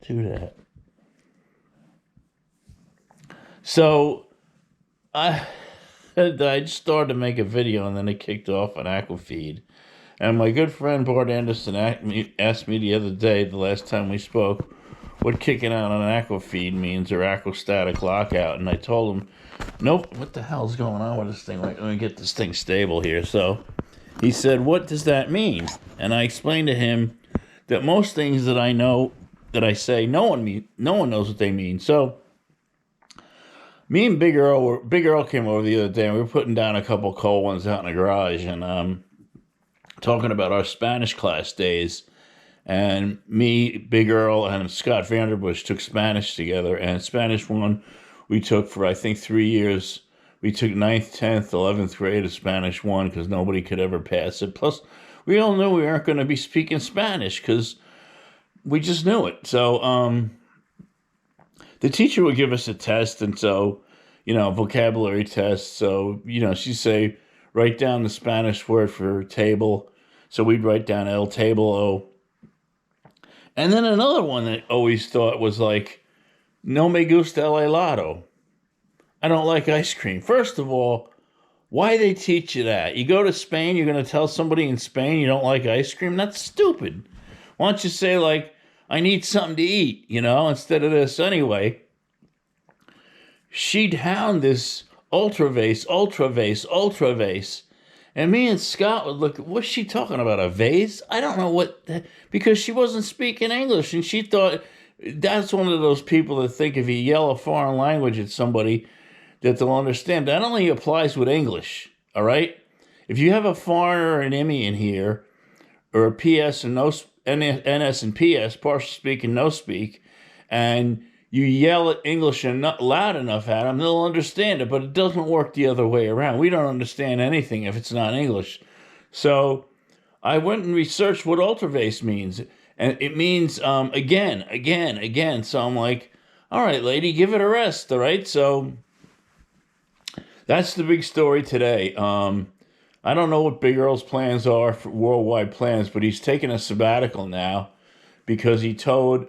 do that. So I I just started to make a video and then it kicked off on Aquafeed. And my good friend Bart Anderson asked me the other day, the last time we spoke, what kicking out on Aquafeed means or aquastatic lockout. And I told him, nope, what the hell's going on with this thing? Let me get this thing stable here. So he said, what does that mean? And I explained to him that most things that I know, that I say, no one knows what they mean. So me and Big Earl came over the other day and we were putting down a couple cold ones out in the garage and talking about our Spanish class days. And me, Big Earl, and Scott Vanderbush took Spanish together. And Spanish 1 we took for, I think, 3 years. We took 9th, 10th, 11th grade of Spanish 1 because nobody could ever pass it. Plus, we all knew we weren't going to be speaking Spanish because we just knew it. So the teacher would give us a test. And so, vocabulary test. So, she'd say, write down the Spanish word for table. So we'd write down El Table. And then another one that I always thought was like, no me gusta el helado. I don't like ice cream. First of all, why they teach you that? You go to Spain, you're going to tell somebody in Spain you don't like ice cream? That's stupid. Why don't you say, like, I need something to eat, instead of this anyway. She'd hound this ultra vase. And me and Scott would look, what's she talking about, a vase? I don't know because she wasn't speaking English, and she thought, that's one of those people that think if you yell a foreign language at somebody that they'll understand. That only applies with English, all right? If you have a foreigner or an IMMI in here, or a PS and no, NS and PS, partial speak and no speak, and you yell at English and not loud enough at them, they'll understand it, but it doesn't work the other way around. We don't understand anything if it's not English. So I went and researched what ultravase means, and it means again. So I'm like, all right, lady, give it a rest, all right? So that's the big story today. I don't know what Big Earl's plans are for worldwide plans, but he's taking a sabbatical now because he towed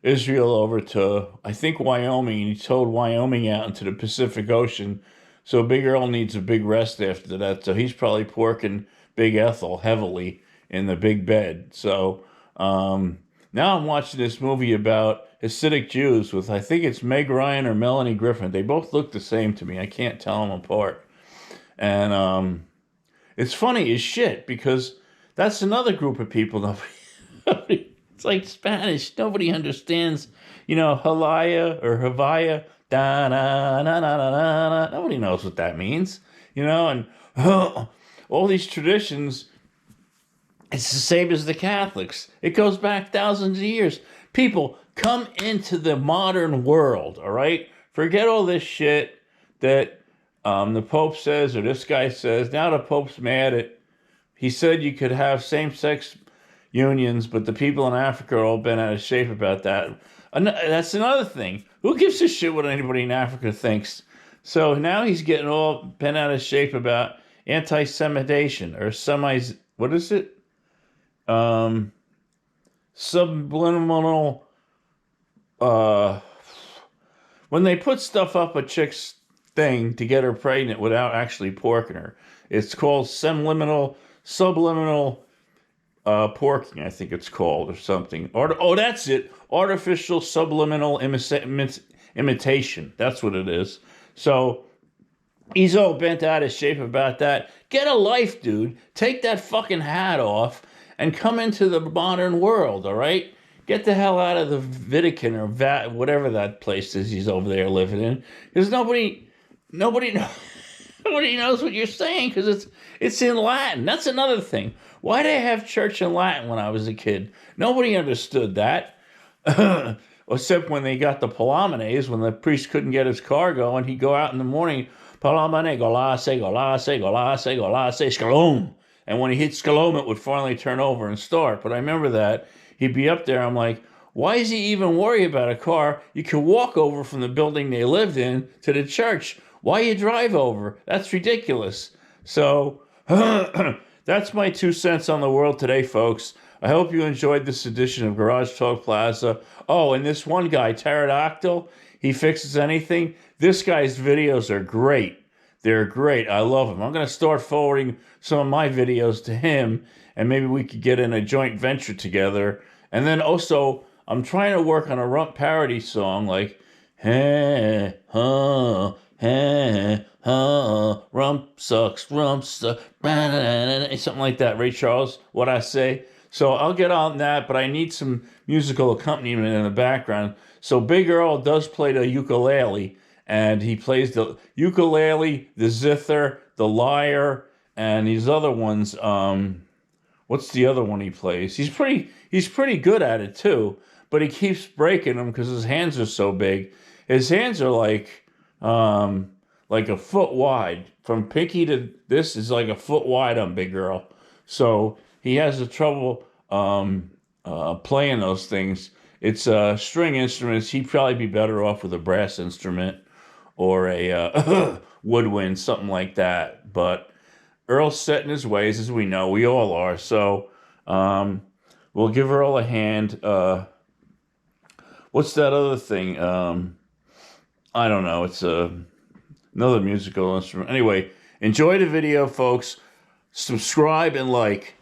Israel over to, I think, Wyoming, and he towed Wyoming out into the Pacific Ocean. So Big Earl needs a big rest after that. So he's probably porking Big Ethel heavily in the big bed. So now I'm watching this movie about Hasidic Jews with, I think it's Meg Ryan or Melanie Griffin. They both look the same to me. I can't tell them apart. And it's funny as shit because that's another group of people. It's like Spanish. Nobody understands, halaya or havaya. Da, na, na, na, na, na, na. Nobody knows what that means, and all these traditions, it's the same as the Catholics. It goes back thousands of years. People, come into the modern world, all right? Forget all this shit that the Pope says or this guy says. Now the Pope's mad at, he said you could have same-sex unions, but the people in Africa are all bent out of shape about that. That's another thing. Who gives a shit what anybody in Africa thinks? So now he's getting all bent out of shape about anti-Semitation or what is it? Subliminal, when they put stuff up a chick's thing to get her pregnant without actually porking her. It's called subliminal porking, I think it's called, or something. That's it. Artificial subliminal imitation. That's what it is. So he's all bent out of shape about that. Get a life, dude. Take that fucking hat off and come into the modern world, all right? Get the hell out of the Vatican or whatever that place is he's over there living in. Because nobody knows what you're saying because it's in Latin. That's another thing. Why did I have church in Latin when I was a kid? Nobody understood that. Except when they got the Palamenes, when the priest couldn't get his car going, he'd go out in the morning, Palamene, golasse, shalom. And when he hit shalom, it would finally turn over and start. But I remember that. He'd be up there. I'm like, why is he even worry about a car? You can walk over from the building they lived in to the church. Why you drive over? That's ridiculous. So that's my 2 cents on the world today, folks. I hope you enjoyed this edition of Garage Talk Plaza. Oh, and this one guy, Pterodactyl, he fixes anything. This guy's videos are great. They're great. I love him. I'm going to start forwarding some of my videos to him, and maybe we could get in a joint venture together. And then also, I'm trying to work on a Rump parody song like, hey, huh, rump sucks, something like that. Ray Charles, what I say. So I'll get on that, but I need some musical accompaniment in the background. So Big Earl does play the ukulele, and he plays the ukulele, the zither, the lyre, and these other ones. What's the other one he plays? He's pretty good at it too, but he keeps breaking them because his hands are so big. His hands are like a foot wide. From pinky to this is like a foot wide on Big Girl. So he has the trouble playing those things. It's string instruments. He'd probably be better off with a brass instrument or a woodwind, something like that. But Earl's set in his ways, as we know. We all are. So we'll give Earl a hand. What's that other thing? I don't know. It's another musical instrument. Anyway, enjoy the video, folks. Subscribe and like.